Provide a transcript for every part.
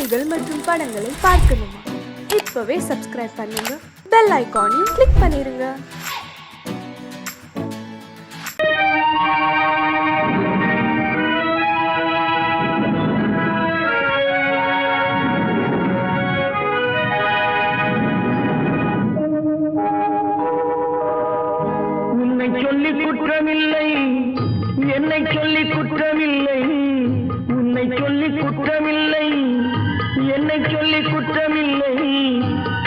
செய்திகள் மற்றும் படங்களை பார்க்கணுமா? இப்பவே சப்ஸ்கிரைப் பண்ணுங்க, பெல் ஐகானையும் கிளிக் பண்ணிருங்க. சொல்லி குற்றமில்லை, என்னை சொல்லி குற்றமில்லை, உன்னை சொல்லி குற்றமில்லை, என்னை சொல்லி குற்றமில்லை.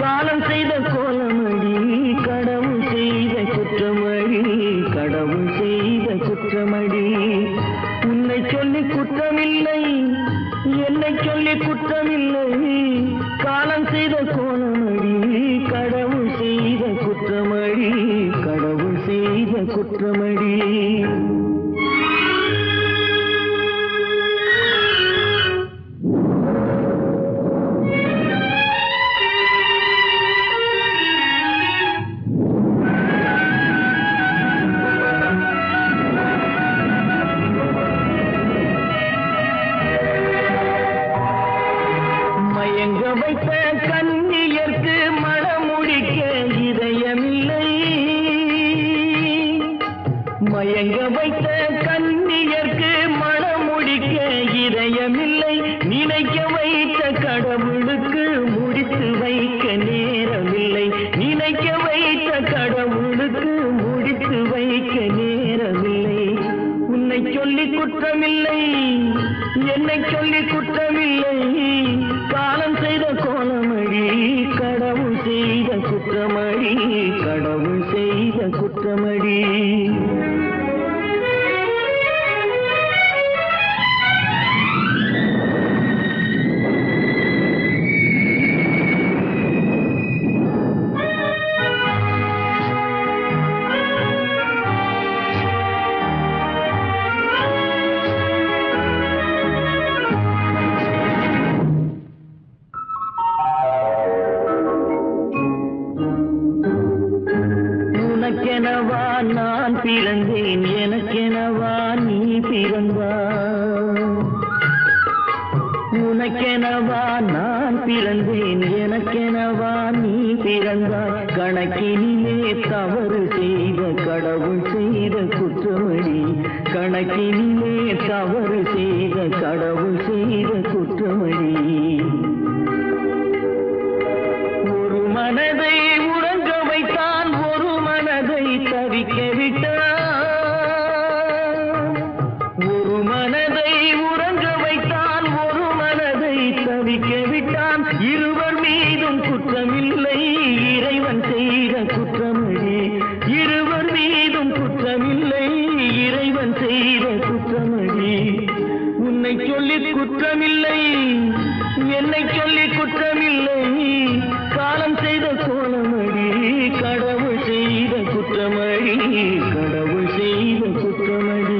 காலம் செய்த கோலமடி, கடவுள் செய்த குற்றமடி, கடவுள் செய்த குற்றமடி. உன்னை சொல்லி குற்றமில்லை, என்னை சொல்லி குற்றமில்லை. காலம் செய்த கோலமடி, கடவுள் செய்த குற்றமடி, கடவுள் செய்த குற்றமடி. மயங்க வைத்த கண்ணியர்க்கு மனமுடிக்க இதயமில்லை, மயங்க வைத்த கண்ணியர்க்கு மனமுடிக்க இதயமில்லை. நினைக்க வைத்த கடவுளுக்கு முடித்து வைக்க நேரமில்லை, நினைக்க வைத்த கடவுளுக்கு முடித்து வைக்க நேரமில்லை. உன்னை சொல்லி குற்றமில்லை, என்னை சொல்லி குற்றமில்லை. காலம் செய்த கோலமடி, கடவுள் செய்த குற்றமடி, கடவுள் செய்த குற்றமடி. உனக்கெனவா நான் பிறந்தேன், எனக்கெனவா நீ பிறந்தாய். உனக்கெனவா நான் பிறந்தேன், எனக்கெனவா நீ பிறந்தாய். கணக்கினிலே தவறு செய்த கடவுள் செய்த குற்றமடி, கணக்கினிலே தவறு செய்த கடவுள் செய்த குற்றமடி. ஒரு மனதை உறங்க வைத்தான், ஒரு மனதை தவிக்க விட்டான். ஒரு மனதை உறங்க வைத்தான், ஒரு மனதை தவிக்க விட்டான். இருவர் மீதும் குற்றமில்லை, இறைவன் செய்த குற்றமடி. இருவர் மீதும் குற்றமில்லை, இறைவன் செய்த குற்றமடி. உன்னை சொல்லி குற்றமில்லை, என்னை சொல்லி குற்றமில்லை. காலம் செய்த கோலமடி, கடவுள் செய்த குற்றமடி, கடவுள் செய்த குற்றமடி.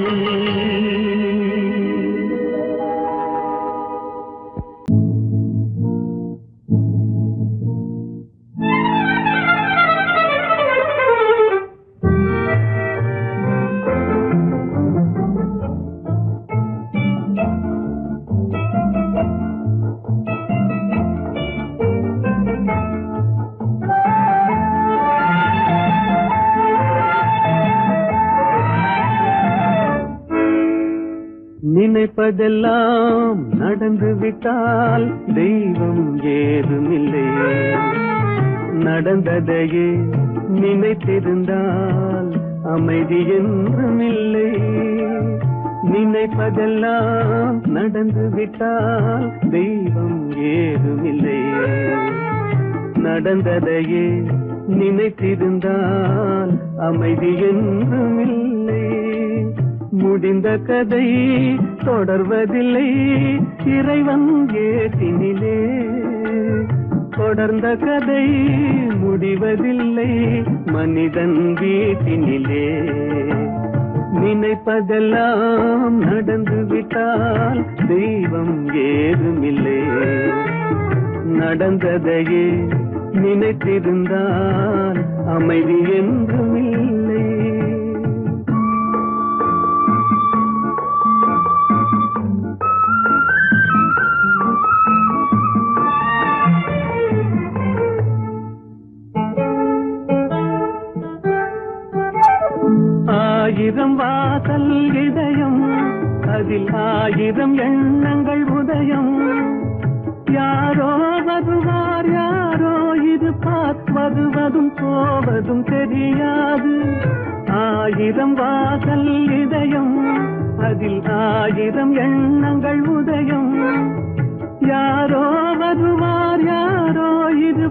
நினைப்பதெல்லாம் நடந்து விட்டால் தெய்வம் ஏதுமில்லை, நடந்ததையே நினைத்திருந்தால் அமைதி என்றுமில்லை. நினைப்பதெல்லாம் நடந்து விட்டால் தெய்வம் ஏதுமில்லை, நடந்ததையே நினைத்திருந்தால் அமைதி என்றுமில்லை. முடிந்த கதை தொடர்வதில்லை, இறைவன் ஏட்டினிலே. தொடர்ந்த கதை முடிவதில்லை, மனிதன் வீட்டினிலே. நினைப்பதெல்லாம் நடந்து விட்டால் தெய்வம் ஏதுமில்லை, நடந்ததையே நினைத்திருந்தால் அமைதி என்றுமில்லை. 1000 வாசல் இதயம், அதில் 1000 எண்ணங்கள் உதயம். யாரோ வருவார் யாரோ இது வருவதும் போவதும் தெரியாது. 1000 வாசல் இதயம், அதில் 1000 எண்ணங்கள் உதயம். யாரோ வருவார் யாரோ இது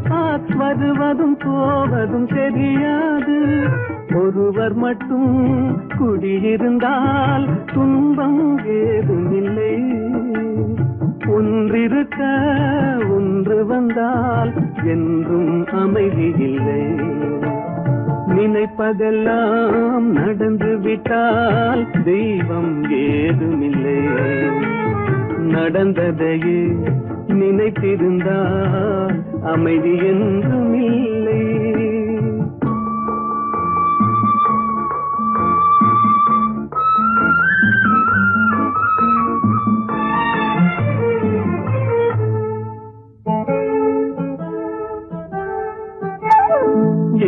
வருவதும் போவதும் தெரியாது. ஒருவர் மட்டும் குடியிருந்தால் துன்பம் ஏதுமில்லை. ஒன்றிருக்க ஒன்று வந்தால் என்றும் அமைதி இல்லை. நினைப்பதெல்லாம் நடந்து விட்டால் தெய்வம் ஏதுமில்லை. நடந்ததையே நினைத்திருந்தால் அமைதி என்றும் இல்லை.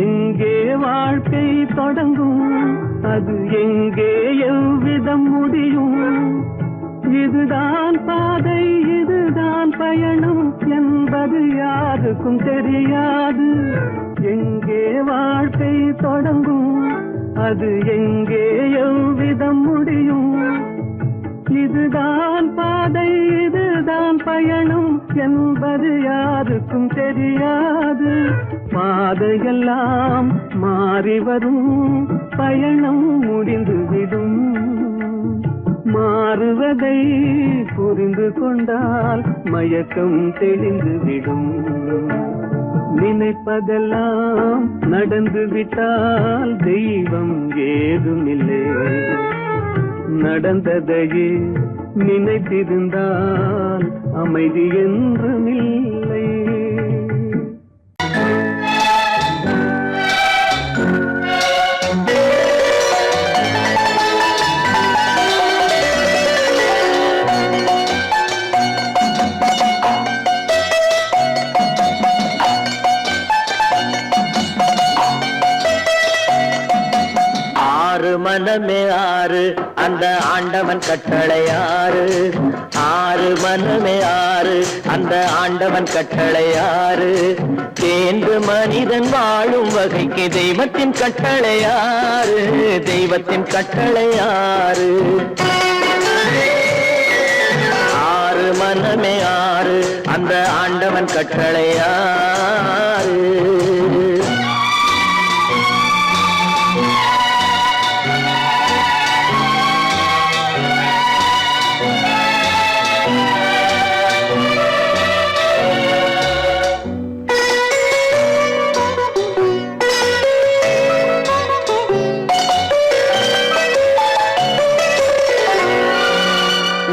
எங்கே வாழ்க்கை தொடங்கும், அது எங்கே எவ்விதம் முடியும்? இதுதான் பாதை இதுதான் பயணம் என்பது யாருக்கும் தெரியாது. எங்கே வாழ்க்கை தொடங்கும், அது எங்கே எவ்விதம் முடியும்? இதுதான் பாதை இதுதான் பயணம் என்பது யாருக்கும் தெரியாது. பாதையெல்லாம் மாறி வரும், பயணம் முடிந்துவிடும். மாறுவதை புரிந்து கொண்டால் மயக்கம் தெளிந்துவிடும். நினைப்பதெல்லாம் நடந்து விட்டால் தெய்வம் ஏதுமில்லை. நடந்ததையே நினைத்திருந்தால் அமைதி என்றும் இல்லை. மனமே ஆறு அந்த ஆண்டவன் கட்டளை ஆறு. 6 மனமே ஆறு அந்த ஆண்டவன் கட்டளை ஆறு. தேர்ந்து மனிதன் வாழும் வகைக்கு தெய்வத்தின் கட்டளை ஆறு. தெய்வத்தின் கட்டளை ஆறு. 6 மனமே ஆறு அந்த ஆண்டவன் கட்டளை ஆறு.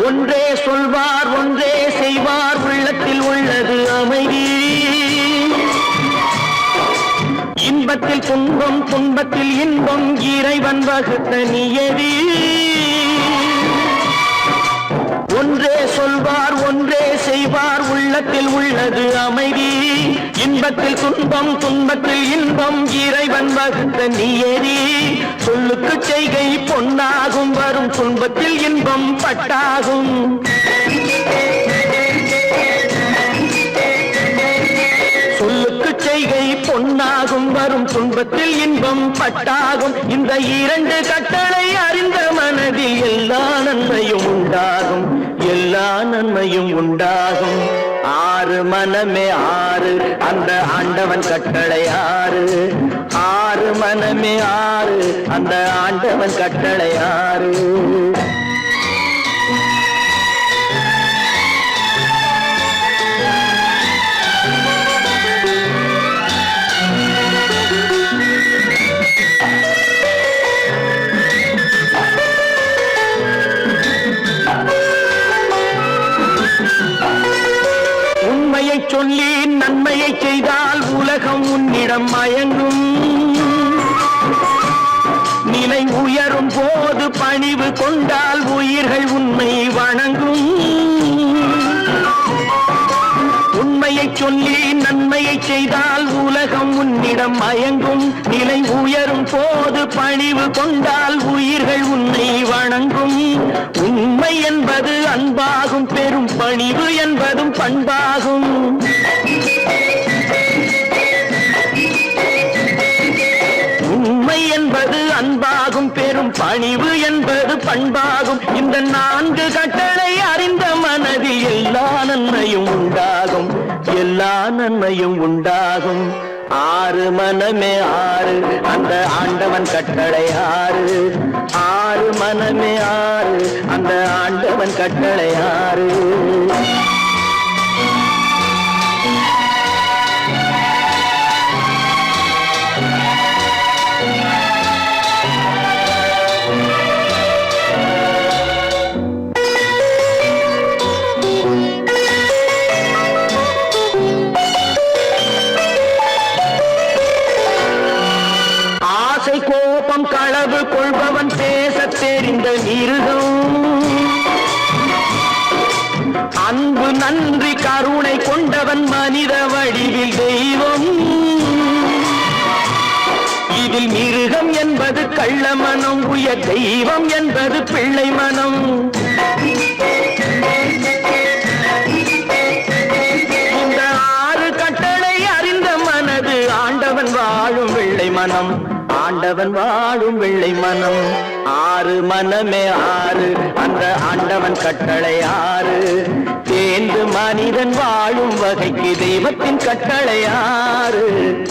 ஒன்றே சொல்வார் ஒன்றே செய்வார், உள்ளத்தில் உள்ளது அமைதி. இன்பத்தில் துன்பம் துன்பத்தில் இன்பம், இறைவன் வகுத்த நியதி. ஒன்றே சொல்வார் ஒன்றே செய்வார், உள்ளத்தில் உள்ளது அமைதி. இன்பத்தில் துன்பம் துன்பத்தில் இன்பம், இறைவன் வகுத்த நியதி. சொல்லுக்கு செய்கை பொன்னாகும், வரும் துன்பத்தில் இன்பம் பட்டாகும். சொல்லுக்கு செய்கை பொன்னாகும், வரும் துன்பத்தில் இன்பம் பட்டாகும். இந்த 2 கட்டளை அறிந்த மனதில் எல்லா நன்மையும் உண்டாகும். எல்லா நன்மையும் உண்டாகும். 6 மனமே ஆறு அந்த ஆண்டவன் கட்டளை ஆறு. 6 மனமே ஆறு அந்த ஆண்டவன் கட்டளை ஆறு. உண்மையை சொல்லி நன்மையை செய்தால் உலகம் உன்னிடம் மயங்கும். நிலை உயரும் போது பணிவு கொண்டால் உயிர்கள் உண்மை வணங்கும். உண்மையை சொல்லி நன்மையை செய்தால் உலகம் உன்னிடம் மயங்கும். நிலை உயரும் போது பணிவு கொண்டால் உயிர்கள் உன்னை வணங்கும். உண்மை என்பது அன்பாகும், பெரும் பணிவு என்பதும் பண்பாகும். உண்மை என்பது அன்பாகும், பெரும் பணிவு என்பது பண்பாகும். இந்த 4 கட்டளை அறிந்த மனதில் எல்லா நன்மையும் உண்டாகும், எல்லா நன்மையும் உண்டாகும். 6 மனமே 6, அந்த ஆண்டவன் கட்டளை 6. 6 மனமே 6, அந்த ஆண்டவன் கட்டளை 6. கோபம் களவு கொள்பவன் பேசத் தெரிந்த மிருகம். அன்பு நன்றி கருணை கொண்டவன் மனித வடிவில் தெய்வம். இதில் மிருகம் என்பது கள்ள மனம், உயர் தெய்வம் என்பது பிள்ளை மனம். இந்த 6 கட்டளை அறிந்த மனது ஆண்டவன் வாழும் வெள்ளை மனம், ஆண்டவன் வாழும் வெள்ளை மனம். 6 மனமே 6, அந்த ஆண்டவன் கட்டளை 6. தேர்ந்து மனிதன் வாழும் வகைக்கு தெய்வத்தின் கட்டளை 6,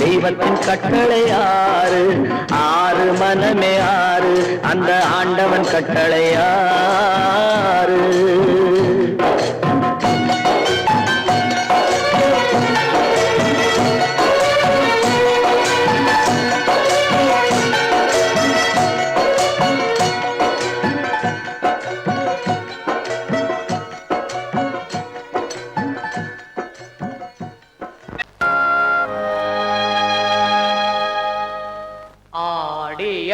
தெய்வத்தின் கட்டளை 6. 6 மனமே 6, அந்த ஆண்டவன் கட்டளை 6.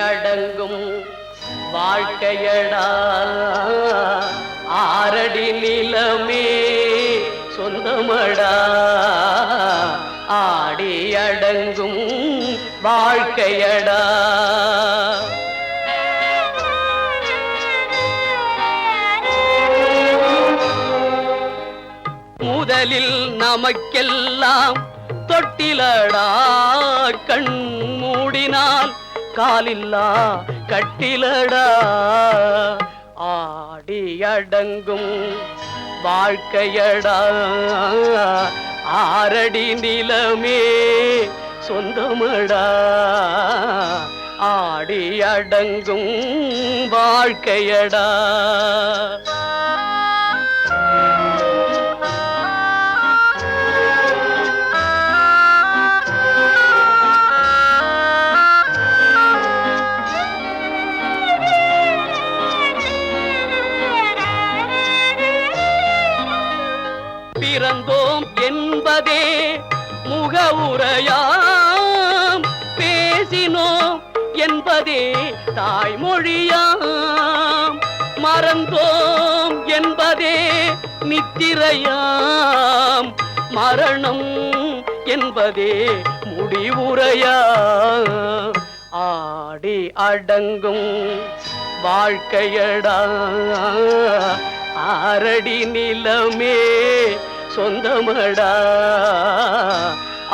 அடங்கும் வாழ்க்கையடா 6 அடி நிலமே சொந்தமடா. ஆடி அடங்கும் வாழ்க்கையடா. முதலில் நமக்கெல்லாம் தொட்டிலடா, கண் மூடினால் காலில்லா கட்டிலடா. ஆடி அடங்கும் வாழ்க்கையடா. 6 அடி நிலமே சொந்தமடா. ஆடி அடங்கும் வாழ்க்கையடா. பிறந்தோம் என்பதே முகவுரையாம், பேசினோம் என்பதே தாய்மொழியாம், மறந்தோம் என்பதே நித்திரையாம், மரணம் என்பதே முடிவுரையாம். ஆடி அடங்கும் வாழ்க்கையடா. 6 அடி நிலமே சொந்தமடா.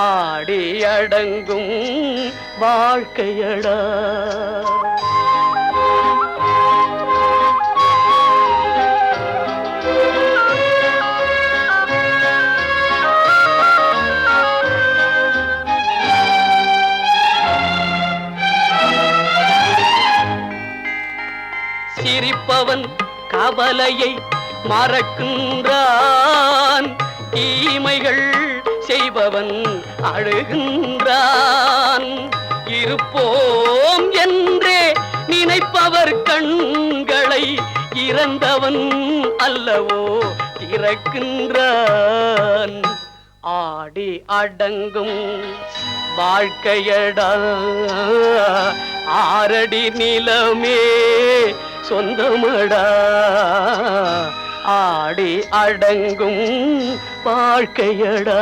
ஆடி அடங்கும் வாழ்க்கையடா. சிரிப்பவன் கவலையை மறக்கின்றான், தீமைகள் செய்பவன் அழுகின்றான். இருப்போம் என்றே நினைப்பவர் கண்களை இறந்தவன் அல்லவோ திறக்கின்றான். ஆடி அடங்கும் வாழ்க்கையடா. 6 அடி நிலமே சொந்தமடா. ஆடி அடங்கும் வாழ்க்கையடா.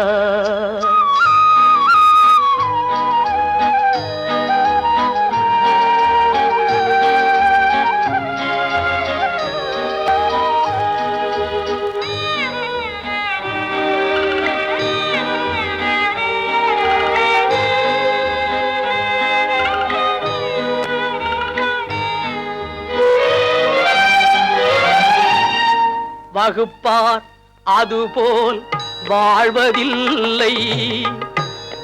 வகுப்பார் அதுபோல் வாழ்வதில்லை,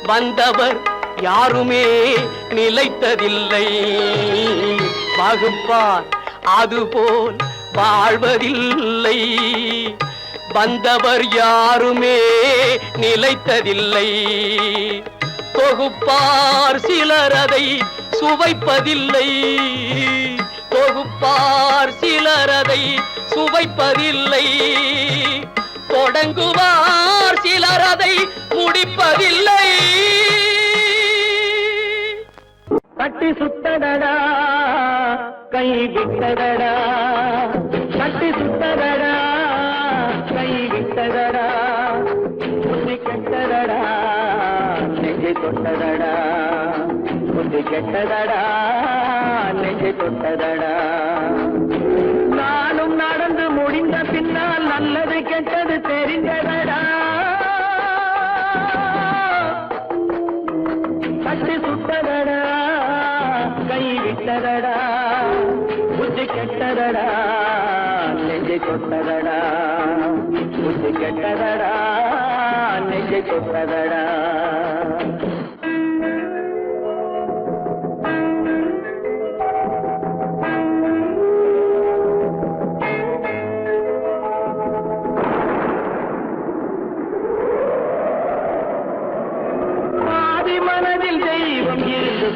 வந்தவர் யாருமே நிலைத்ததில்லை. வகுப்பார் அதுபோல் வாழ்வதில்லை, வந்தவர் யாருமே நிலைத்ததில்லை. தொகுப்பார் சிலர் அதை சுவைப்பதில்லை, தொகுப்பார் சிலர் அதை சுவைப்பதில்லை. தொடங்குவார் சிலர் அதை முடிப்பதில்லை. கட்டி சுட்டதடா கை விட்டதடா, கட்டி சுட்டதடா கை விட்டதடா, புத்தி கெட்டதடா நெஞ்சை தொட்டதடா, புத்தி கெட்டதடா நெஞ்சை தொட்டதடா. நானும் நடந்து முடிந்த பின்னால் நல்லது கெட்டது தெரிந்ததடா. கட்டி சுட்டதடா கை விட்டதடா, புத்தி கெட்டதடா நெஞ்சை தொட்டதடா, புத்தி கெட்டதடா நெஞ்சை தொட்டதடா.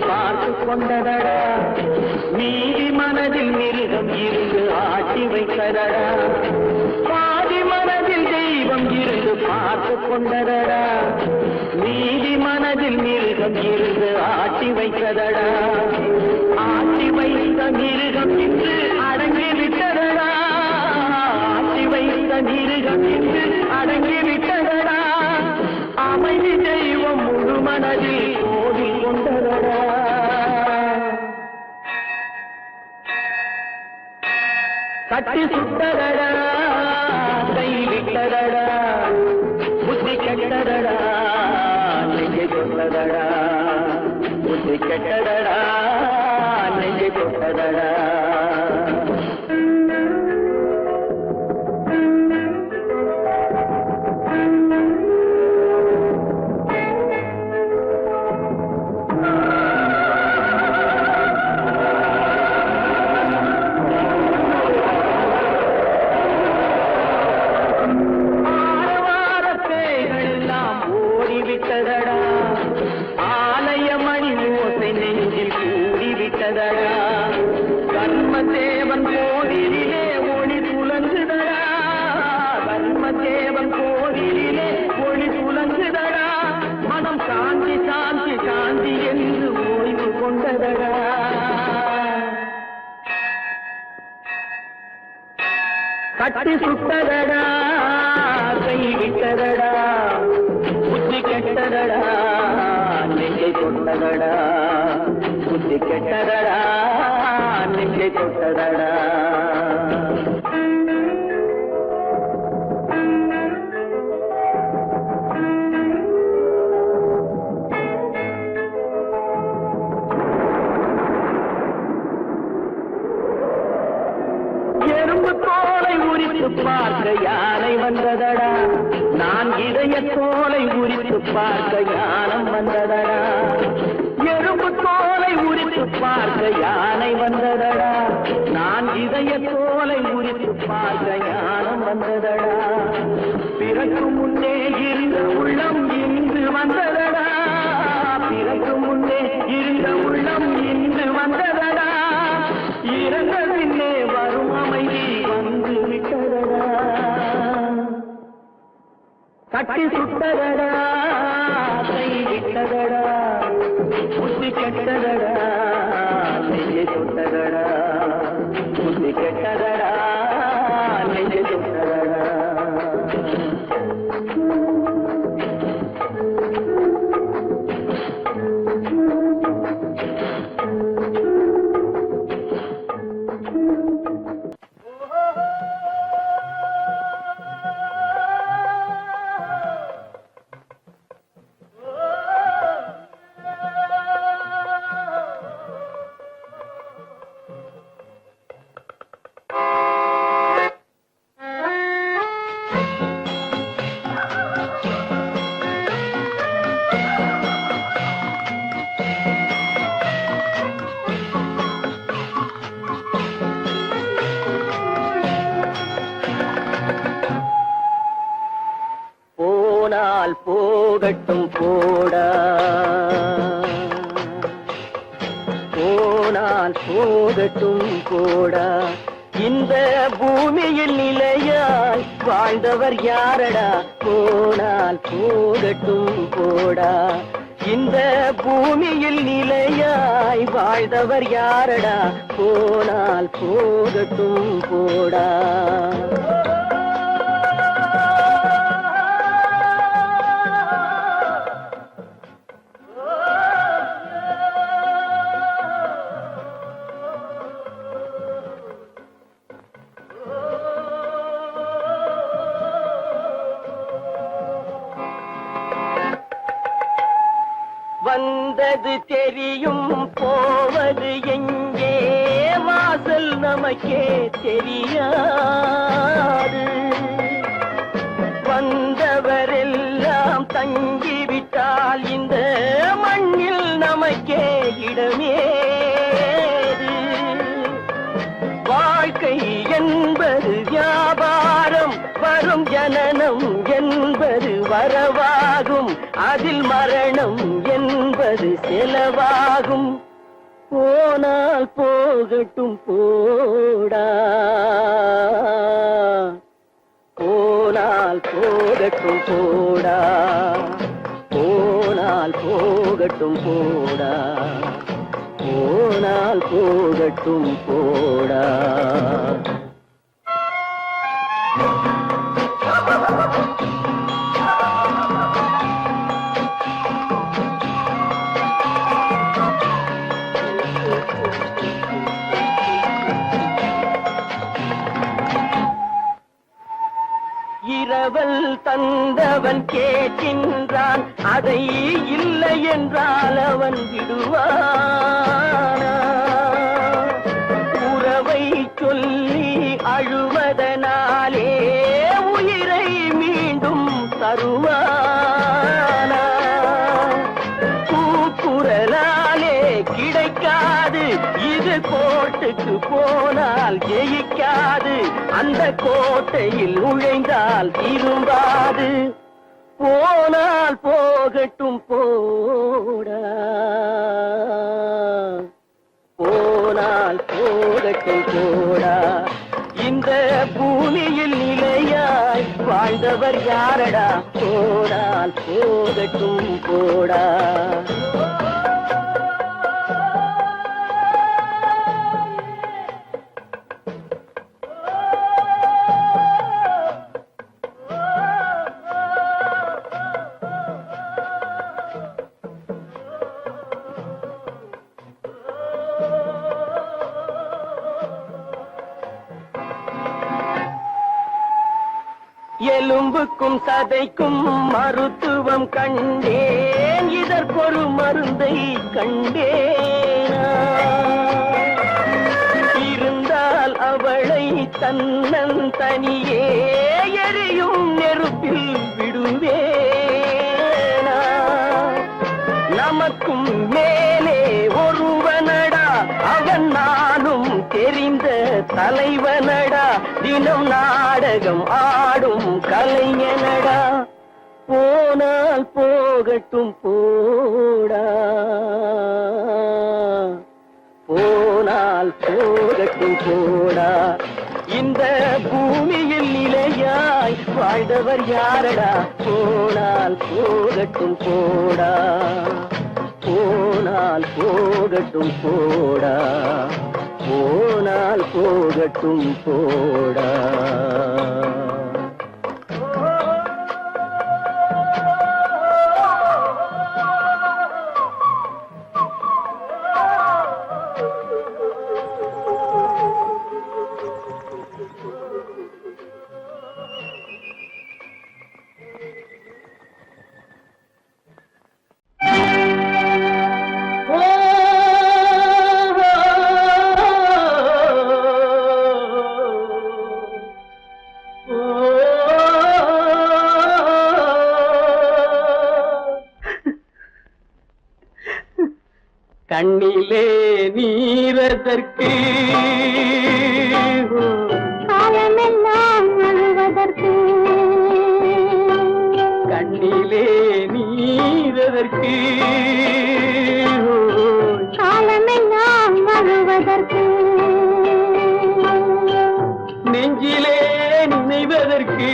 பார்த்து கொண்டதடா, மீதி மனதில் மிருகம் இருந்து ஆட்டி வைத்ததடா. பாதி மனதில் தெய்வம் இருந்து பார்த்து கொண்டதடா, மீதி மனதில் மிருகம் இருந்து ஆட்டி வைத்ததடா. ஆட்டி வைத்த மிருகம் இன்று அடங்கி விட்டதடா, ஆட்டி வைத்த மிருகம் இன்று அடங்கி விட்டதடா. அமைதி தெய்வம் முழு மனதில் கோடி கொண்டதடா. கட்டி சுட்டதடா கை விட்டதடா, புத்தி கெட்டதடா நெஞ்சை தொட்டதடா, புத்தி கெட்டதடா நெஞ்சை தொட்டதடா. ஆலயமணி ஓசை நெஞ்சில் கூடிவிட்டதடா, கர்மதேவன் கோவிலிலே ஒளி துலங்குதடா, கர்மதேவன் கோவிலிலே ஒளி துலங்குதடா. மனம் சாந்தி சாந்தி சாந்தி என்று ஓய்வு கொண்டதடா. கட்டி சுட்டதடா கை விட்டதடா, புத்தி கெட்டதடா நெஞ்சை தொட்டதடா, புத்தி கெட்டதடா நெஞ்சை தொட்டதடா. எறும்பு தோலை உரித்து பார்க்க யானை வந்ததடா, நான் இதய தோலை உரித்து பார்க்க யானம் வந்ததடா. எறும்பு தோலை உரித்து பார்க்க யானை வந்ததடா, நான் இதய தோலை உரித்து பார்க்க யானம் வந்ததடா. பிறகு முன்னே இருந்த உள்ளம் இன்று வந்ததடா, பிறகு முன்னே இருந்த உள்ளம் இன்று வந்ததடா. இறந்த பின்னே வரும் அமைதி வந்து விட்டதடா. கட்டி சுட்டதடா கை விட்டதடா, புத்தி கெட்டதடா நெஞ்சை தொட்டதடா, புத்தி கெட்டதடா நெஞ்சை தொட்டதடா. போனால் போகட்டும் போடா, போனால் போகட்டும் போடா. இந்த பூமியில் நிலையாய் வாழ்ந்தவர் யாரடா, போனால் போகட்டும் போடா. இந்த பூமியில் நிலையாய் வாழ்ந்தவர் யாரடா, போனால் போகட்டும் போடா. வந்தது தெரியும் போவது எங்கே, வாசல் நமக்கே தெரியாது. வந்தவரெல்லாம் தங்கிவிட்டால் இந்த மண்ணில் நமக்கே இடமேது. வாழ்க்கை என்பது வியாபாரம், வரும் ஜனனம் என்பது வரவாகும், அதில் மரணம் என்பது செலவாகும். போனால் போகட்டும் போடா, போனால் போகட்டும் போடா, போனால் போகட்டும் போடா, போனால் போகட்டும் போடா. இரவல் தந்தவன் கேட்கின்றான், அதை இல்லை என்றால் அவன் விடுவானா? உறவை சொல்லி அழுவதனாலே உயிரை மீண்டும் தருவானா? கூக்குரலாலே கிடைக்காது, இது கோர்ட்டுக்கு போனால் ஜெயிக்காது, அந்த கோட்டையில் நுழைந்தால் திரும்பாது. போனால் போகட்டும் போடா, போனால் போகட்டும் போடா. இந்த பூமியில் நிலையாய் வாழ்ந்தவர் யாரடா, போனால் போகட்டும் போடா. எலும்புக்கும் சதைக்கும் மருத்துவம் கண்டேன், இதற்கொரு மருந்தை கண்டேனா? இருந்தால் அவளை தன்னன் தனியே எரியும் நெருப்பில் விடுவேனா? நமக்கும் மேலே ஒருவனடா, அவன் நானும் தெரிந்த தலைவனடா, தினம் நாடகம் ஆடும் கலைஞனடா. போனால் போகட்டும் போடா, போனால் போகட்டும் போடா. இந்த பூமியில் நிலையாய் வாழ்ந்தவர் யாரடா, போனால் போகட்டும் போடா, போனால் போகட்டும் போடா, போனால் போகட்டும் போடா. கண்ணிலே நீரதற்கு காலமெல்லாம் அழுவதற்கு, கண்ணிலே கண்ணிலே நீரதற்கு காலமெல்லாம் அழுவதற்கு நெஞ்சிலே நினைவதற்கு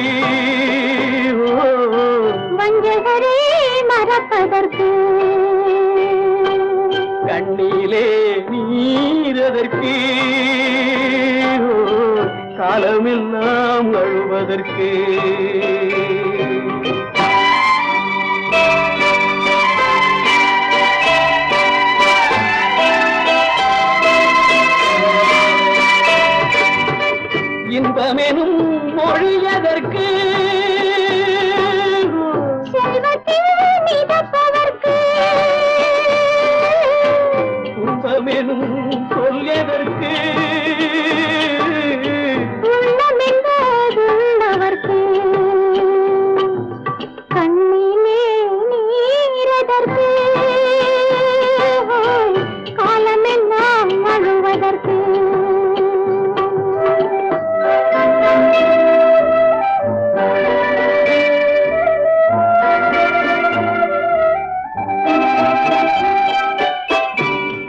வஞ்சகரே மறப்பதற்கு கண்ணிலே நீரதற்கு காலமெல்லாம் அழுவதற்கு இன்பமெனும் மொழியதற்கு செல்வத்தில் மிதப்பதற்கு துன்பமெனும் சொல்லியதற்கு உள்ளமென்பதுள்ளவர்க்கு கண்ணிலே நீரதற்கு காலமெல்லாம் அழுவதற்கு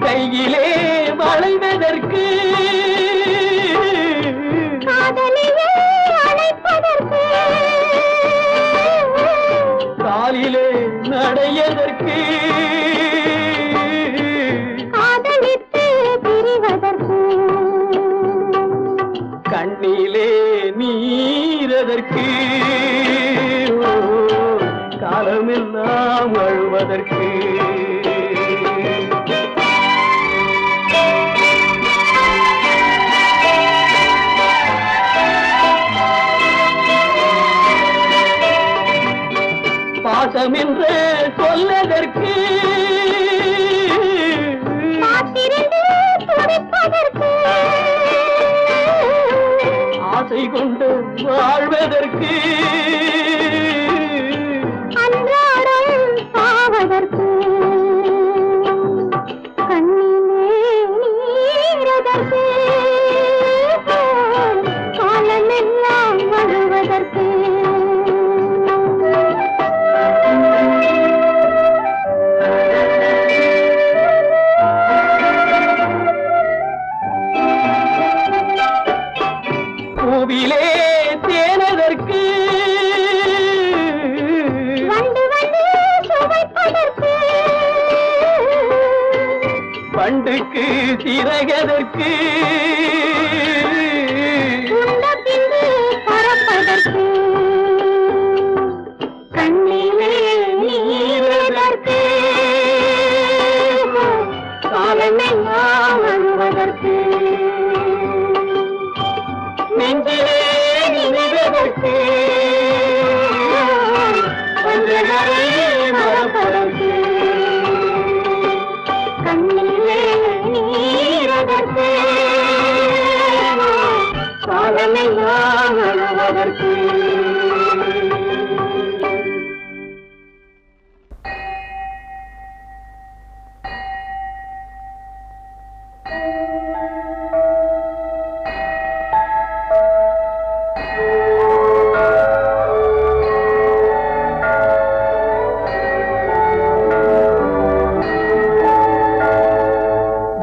கையிலே வளைவதற்கு காதலியே அழைப்பதற்கு காலிலே நடையதற்கு காதலித்து பிரிவதற்கு கண்ணிலே நீரதற்கு காலமெல்லாம் அழுவதற்கு பாசம் என்று சொல்லதற்கு காத்திருந்து துடிப்பதற்கு ஆசை கொண்டு வாழ்வதற்கு அன்றாடம் சாவதற்கு கண்ணிலே நீரதற்கு காலமெல்லாம் அழுவதற்கு பூவிலே தேனதற்கு வந்து வந்து சுவைப்பதற்கு பண்டுக்கு சிறகதற்கு உண்ட பின்பு பறப்பதற்கு கண்ணிலே நீரதற்கு காலமெல்லாம் அழுவதற்கு நெஞ்சிலே நினைவதற்கு வஞ்சகரை மறப்பதற்கு கண்ணிலே நீரதற்கு காலமெல்லாம் அழுவதற்கு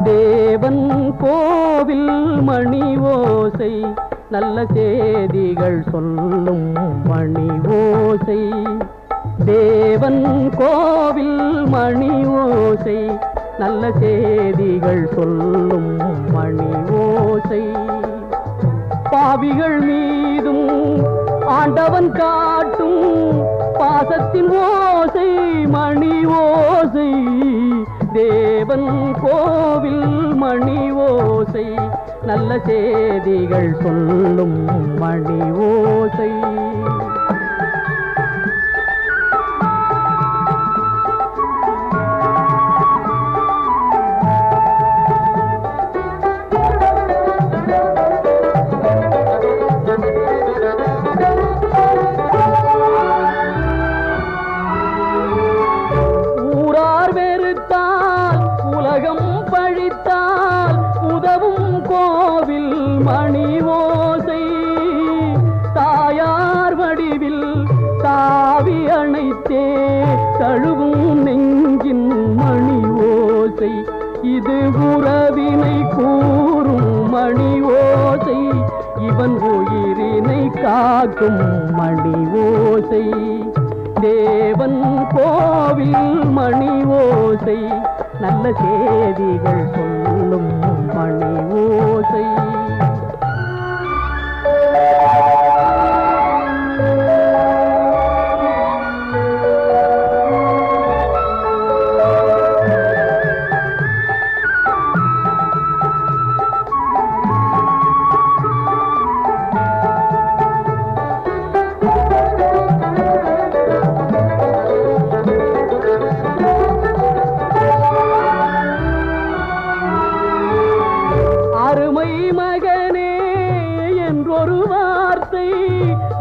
தேவன் கோவில் மணி ஓசை நல்ல செய்திகள் சொல்லும் மணி ஓசை தேவன் கோவில் மணி ஓசை நல்ல செய்திகள் சொல்லும் மணி ஓசை பாவிகள் மீதும் ஆண்டவன் காட்டும் பாசத்தின் ஓசை மணி ஓசை தேவன் கோவில் மணி ஓசை நல்ல செய்திகள் சொல்லும் மணி ஓசை ஊரார் வெறுத்தால் உலகம் பழித்தால் உதவும் கோவில் மணி ஓசை தாயார் கேட்கும் மணி ஓசை, தேவன் கோவில் மணி ஓசை, நல்ல செய்திகள் சொல்லும் மணி ஓசை.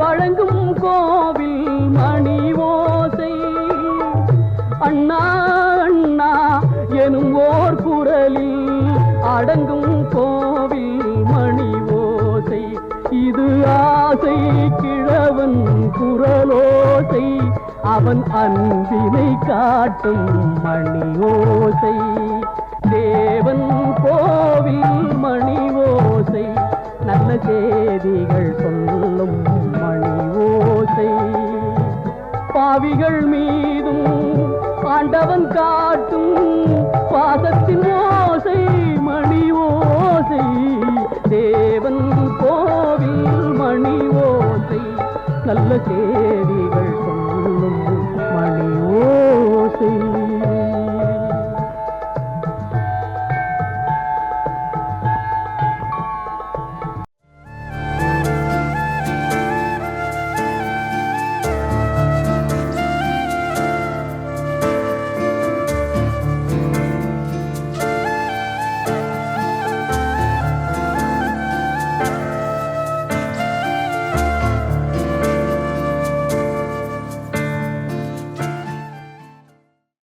வழங்கும் கோவில் மணி ஓசை, அண்ணா அண்ணா எனும் ஓர் குரலில் அடங்கும் கோவில் மணி ஓசை. இது ஆசை கிழவன் குரலோசை, அவன் அன்பினை காட்டும் மணி ஓசை. தேவன் கோவில் மணி ஓசை, நல்ல செய்திகள் சொல்லும் மணி ஓசை. பாவிகள் மீதும் ஆண்டவன் காட்டும் பாசத்தின் ஓசை மணி ஓசை. தேவன் கோவில் மணி ஓசை, நல்ல செய்தி